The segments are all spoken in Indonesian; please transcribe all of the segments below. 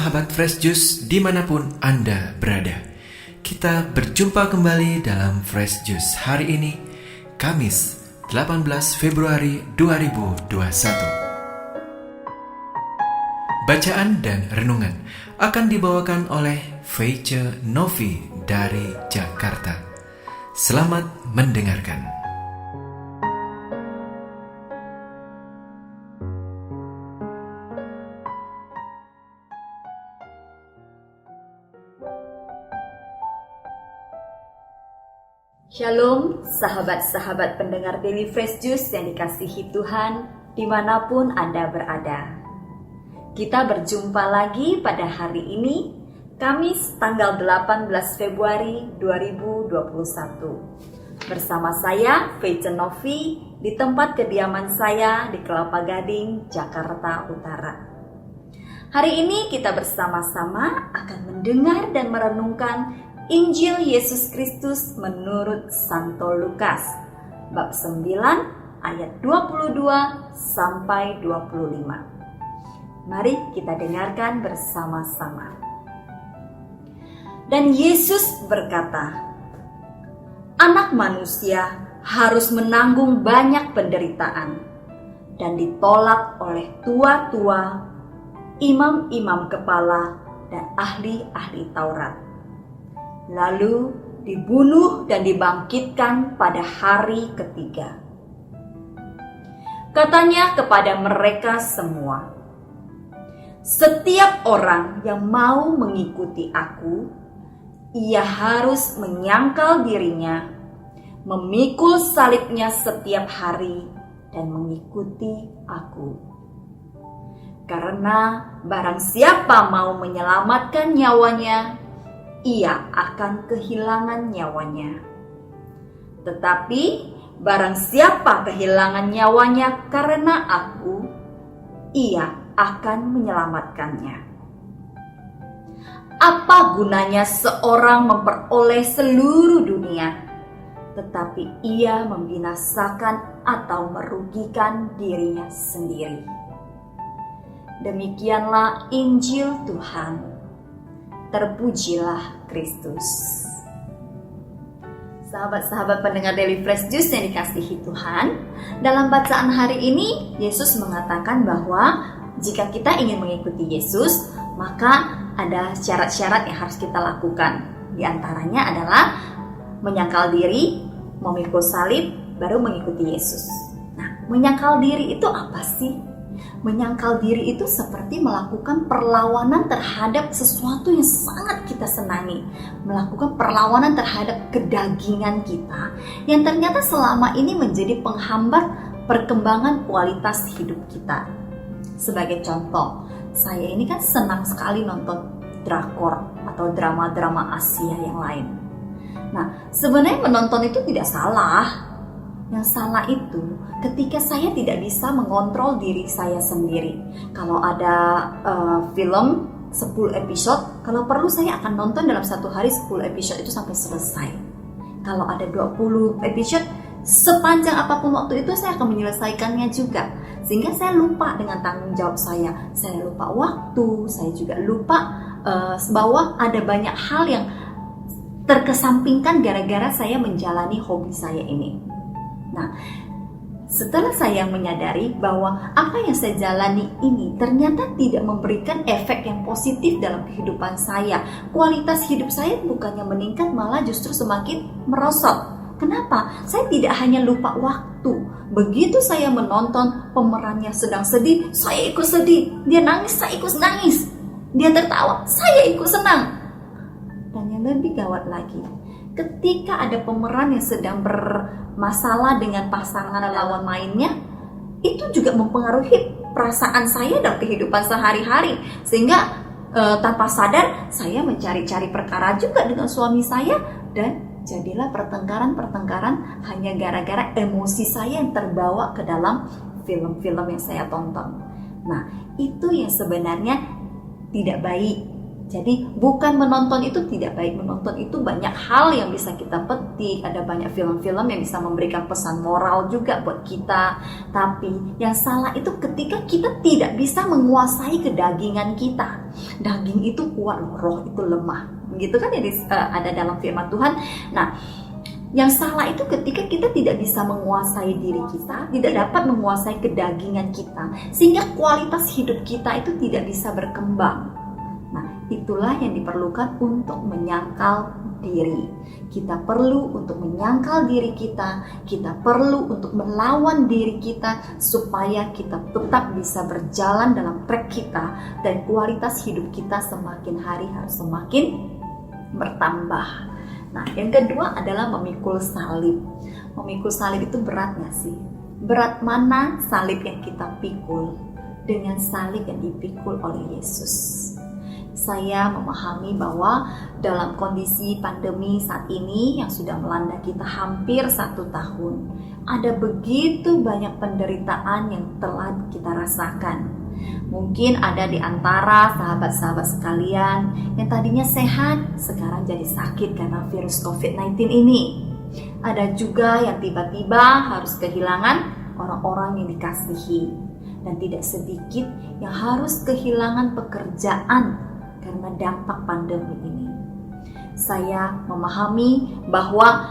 sahabat Fresh Juice dimanapun Anda berada. Kita berjumpa kembali dalam Fresh Juice hari ini, Kamis 18 Februari 2021. Bacaan dan renungan akan dibawakan oleh Feice Novi dari Jakarta. Selamat mendengarkan. Shalom, sahabat-sahabat pendengar Daily Fresh Juice yang dikasihi Tuhan, dimanapun Anda berada. Kita berjumpa lagi pada hari ini, Kamis tanggal 18 Februari 2021. Bersama saya, Feice Novi, di tempat kediaman saya di Kelapa Gading, Jakarta Utara. Hari ini kita bersama-sama akan mendengar dan merenungkan Injil Yesus Kristus menurut Santo Lukas, bab 9 ayat 22 sampai 25. Mari kita dengarkan bersama-sama. Dan Yesus berkata, "Anak manusia harus menanggung banyak penderitaan dan ditolak oleh tua-tua, imam-imam kepala, dan ahli-ahli Taurat. Lalu dibunuh dan dibangkitkan pada hari ketiga." Katanya kepada mereka semua, "Setiap orang yang mau mengikuti aku, ia harus menyangkal dirinya, memikul salibnya setiap hari, dan mengikuti aku. Karena barang siapa mau menyelamatkan nyawanya, ia akan kehilangan nyawanya. Tetapi barang siapa kehilangan nyawanya karena aku, ia akan menyelamatkannya. Apa gunanya seorang memperoleh seluruh dunia, tetapi ia membinasakan atau merugikan dirinya sendiri?" Demikianlah Injil Tuhan. Terpujilah Kristus. Sahabat-sahabat pendengar Daily Fresh Juice yang dikasihi Tuhan, dalam bacaan hari ini Yesus mengatakan bahwa jika kita ingin mengikuti Yesus, maka ada syarat-syarat yang harus kita lakukan. Di antaranya adalah menyangkal diri, memikul salib, baru mengikuti Yesus. Nah, menyangkal diri itu apa sih? Menyangkal diri itu seperti melakukan perlawanan terhadap sesuatu yang sangat kita senangi, melakukan perlawanan terhadap kedagingan kita yang ternyata selama ini menjadi penghambat perkembangan kualitas hidup kita. Sebagai contoh, saya ini kan senang sekali nonton drakor atau drama-drama Asia yang lain. Nah, sebenarnya menonton itu tidak salah. Yang salah itu ketika saya tidak bisa mengontrol diri saya sendiri. Kalau ada film 10 episode, kalau perlu saya akan nonton dalam satu hari 10 episode itu sampai selesai. Kalau ada 20 episode, sepanjang apapun waktu itu saya akan menyelesaikannya juga. Sehingga saya lupa dengan tanggung jawab saya. Saya lupa waktu, saya juga lupa bahwa ada banyak hal yang terkesampingkan gara-gara saya menjalani hobi saya ini. Nah, setelah saya menyadari bahwa apa yang saya jalani ini ternyata tidak memberikan efek yang positif dalam kehidupan saya, kualitas hidup saya bukannya meningkat, malah justru semakin merosot. Kenapa? Saya tidak hanya lupa waktu. Begitu saya menonton pemerannya sedang sedih, saya ikut sedih. Dia nangis, saya ikut nangis. Dia tertawa, saya ikut senang. Dan yang lebih gawat lagi, ketika ada pemeran yang sedang bermasalah dengan pasangan lawan mainnya, itu juga mempengaruhi perasaan saya dalam kehidupan sehari-hari. Sehingga tanpa sadar saya mencari-cari perkara juga dengan suami saya, dan jadilah pertengkaran-pertengkaran hanya gara-gara emosi saya yang terbawa ke dalam film-film yang saya tonton. Nah, itu yang sebenarnya tidak baik. Jadi bukan menonton itu tidak baik, menonton itu banyak hal yang bisa kita petik, ada banyak film-film yang bisa memberikan pesan moral juga buat kita. Tapi yang salah itu ketika kita tidak bisa menguasai kedagingan kita. Daging itu kuat, roh itu lemah. Begitu kan ada dalam firman Tuhan. Nah, yang salah itu ketika kita tidak bisa menguasai diri kita, tidak dapat menguasai kedagingan kita, sehingga kualitas hidup kita itu tidak bisa berkembang. Nah, itulah yang diperlukan untuk menyangkal diri. Kita perlu untuk menyangkal diri kita perlu untuk melawan diri kita supaya kita tetap bisa berjalan dalam track kita dan kualitas hidup kita semakin hari harus semakin bertambah. Nah, yang kedua adalah memikul salib. Memikul salib itu berat gak sih? Berat mana salib yang kita pikul dengan salib yang dipikul oleh Yesus? Saya memahami bahwa dalam kondisi pandemi saat ini yang sudah melanda kita hampir 1 tahun, ada begitu banyak penderitaan yang telah kita rasakan. Mungkin ada di antara sahabat-sahabat sekalian yang tadinya sehat, sekarang jadi sakit karena virus COVID-19 ini. Ada juga yang tiba-tiba harus kehilangan orang-orang yang dikasihi. Dan tidak sedikit yang harus kehilangan pekerjaan karena dampak pandemi ini. Saya memahami bahwa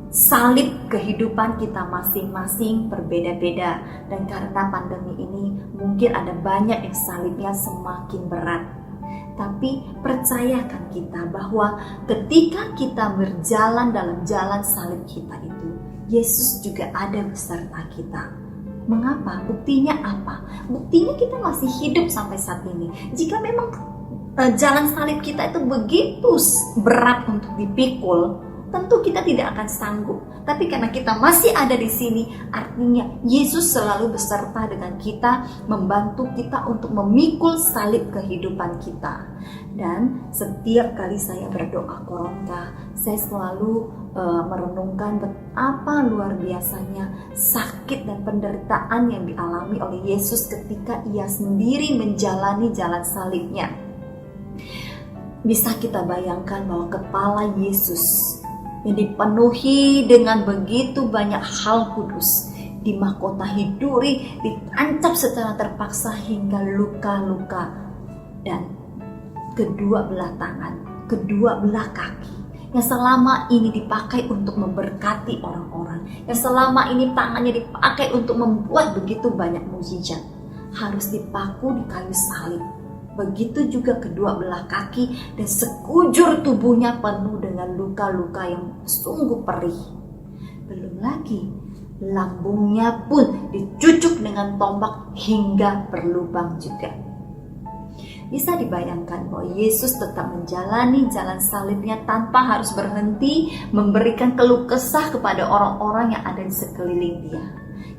salib kehidupan kita masing-masing berbeda-beda, dan karena pandemi ini mungkin ada banyak yang salibnya semakin berat. Tapi percayakan kita bahwa ketika kita berjalan dalam jalan salib kita itu, Yesus juga ada beserta kita. Mengapa? Buktinya apa? Buktinya kita masih hidup sampai saat ini. Jika memang jalan salib kita itu begitu berat untuk dipikul, tentu kita tidak akan sanggup. Tapi karena kita masih ada di sini, artinya Yesus selalu beserta dengan kita, membantu kita untuk memikul salib kehidupan kita. Dan setiap kali saya berdoa Koronta, saya selalu merenungkan betapa luar biasanya sakit dan penderitaan yang dialami oleh Yesus ketika ia sendiri menjalani jalan salibnya. Bisa kita bayangkan bahwa kepala Yesus yang dipenuhi dengan begitu banyak hal kudus, dimahkotahi duri, ditancap secara terpaksa hingga luka-luka, dan kedua belah tangan, kedua belah kaki yang selama ini dipakai untuk memberkati orang-orang, yang selama ini tangannya dipakai untuk membuat begitu banyak mukjizat, harus dipaku di kayu salib. Begitu juga kedua belah kaki dan sekujur tubuhnya penuh dengan luka-luka yang sungguh perih. Belum lagi lambungnya pun dicucuk dengan tombak hingga berlubang juga. Bisa dibayangkan bahwa Yesus tetap menjalani jalan salibnya tanpa harus berhenti memberikan keluh kesah kepada orang-orang yang ada di sekeliling dia.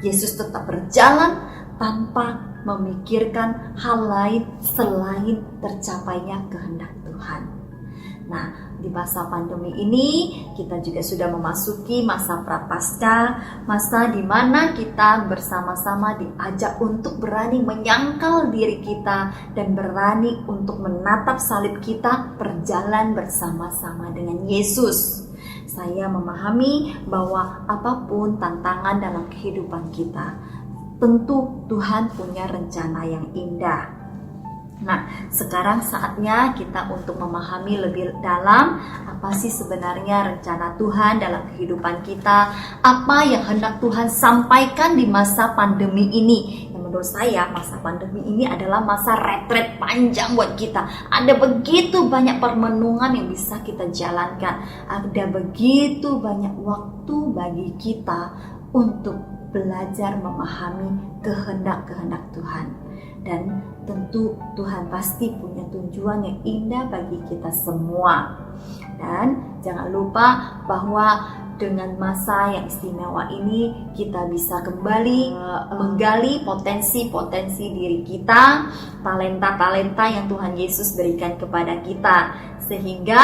Yesus tetap berjalan tanpa memikirkan hal lain selain tercapainya kehendak Tuhan. Nah, di masa pandemi ini kita juga sudah memasuki masa prapasca, masa di mana kita bersama-sama diajak untuk berani menyangkal diri kita dan berani untuk menatap salib kita, berjalan bersama-sama dengan Yesus. Saya memahami bahwa apapun tantangan dalam kehidupan kita, tentu Tuhan punya rencana yang indah. Nah, sekarang saatnya kita untuk memahami lebih dalam apa sih sebenarnya rencana Tuhan dalam kehidupan kita, apa yang hendak Tuhan sampaikan di masa pandemi ini. Yang menurut saya masa pandemi ini adalah masa retret panjang buat kita. Ada begitu banyak permenungan yang bisa kita jalankan. Ada begitu banyak waktu bagi kita untuk belajar memahami kehendak-kehendak Tuhan. Dan tentu Tuhan pasti punya tujuan yang indah bagi kita semua. Dan jangan lupa bahwa dengan masa yang istimewa ini kita bisa kembali menggali potensi-potensi diri kita, talenta-talenta yang Tuhan Yesus berikan kepada kita, sehingga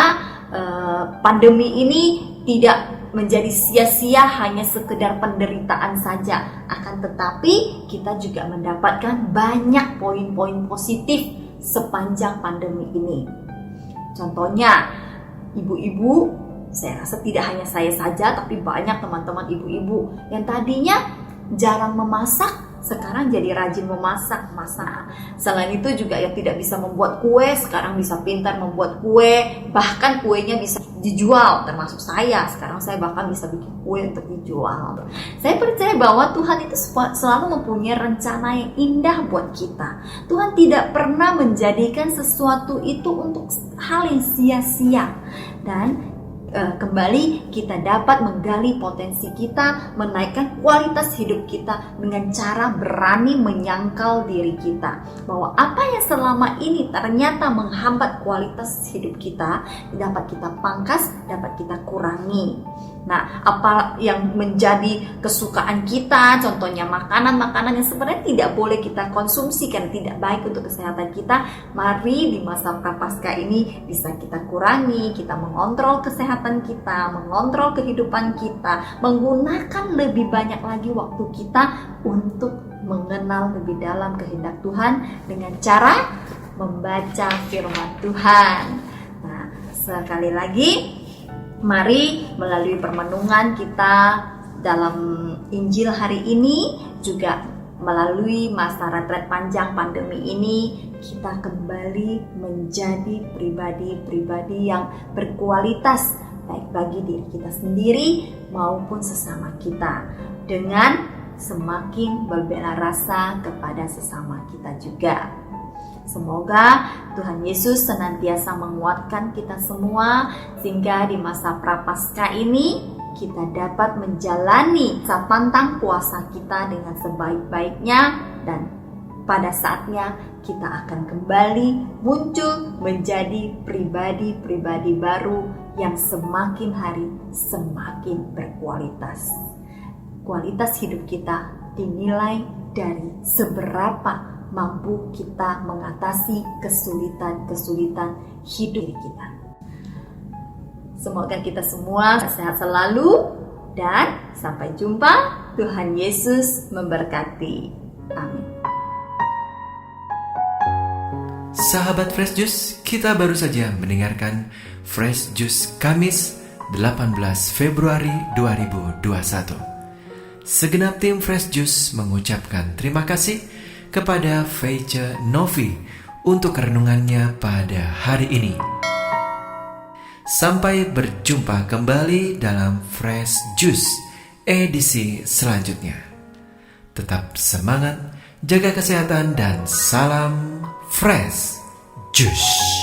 pandemi ini tidak menjadi sia-sia hanya sekedar penderitaan saja, akan tetapi kita juga mendapatkan banyak poin-poin positif sepanjang pandemi ini. Contohnya, ibu-ibu, saya rasa tidak hanya saya saja, tapi banyak teman-teman ibu-ibu yang tadinya jarang memasak, sekarang jadi rajin memasak. Selain itu juga yang tidak bisa membuat kue, sekarang bisa pintar membuat kue. Bahkan kuenya bisa dijual, termasuk saya. Sekarang saya bahkan bisa bikin kue untuk dijual. Saya percaya bahwa Tuhan itu selalu mempunyai rencana yang indah buat kita. Tuhan tidak pernah menjadikan sesuatu itu untuk hal yang sia-sia. Dan kembali kita dapat menggali potensi kita, menaikkan kualitas hidup kita dengan cara berani menyangkal diri kita bahwa apa yang selama ini ternyata menghambat kualitas hidup kita dapat kita pangkas, dapat kita kurangi. Nah, apa yang menjadi kesukaan kita, contohnya makanan-makanan yang sebenarnya tidak boleh kita konsumsi karena tidak baik untuk kesehatan kita, mari di masa prapaskah ini bisa kita kurangi, kita mengontrol kesehatan kita, mengontrol kehidupan kita, menggunakan lebih banyak lagi waktu kita untuk mengenal lebih dalam kehendak Tuhan dengan cara membaca firman Tuhan. Nah, sekali lagi, mari melalui permenungan kita dalam Injil hari ini, juga melalui masa retret panjang pandemi ini, kita kembali menjadi pribadi-pribadi yang berkualitas, baik bagi diri kita sendiri maupun sesama kita, dengan semakin berbela rasa kepada sesama kita juga. Semoga Tuhan Yesus senantiasa menguatkan kita semua, sehingga di masa prapaskah ini kita dapat menjalani masa pantang puasa kita dengan sebaik-baiknya, dan pada saatnya kita akan kembali muncul menjadi pribadi-pribadi baru yang semakin hari semakin berkualitas. Kualitas hidup kita dinilai dari seberapa mampu kita mengatasi kesulitan-kesulitan hidup kita. Semoga kita semua sehat selalu dan sampai jumpa. Tuhan Yesus memberkati. Amin. Sahabat Fresh Juice, kita baru saja mendengarkan Fresh Juice Kamis 18 Februari 2021. Segenap tim Fresh Juice mengucapkan terima kasih kepada Feice Novi untuk renungannya pada hari ini. Sampai berjumpa kembali dalam Fresh Juice edisi selanjutnya. Tetap semangat, jaga kesehatan, dan salam Fresh Juice.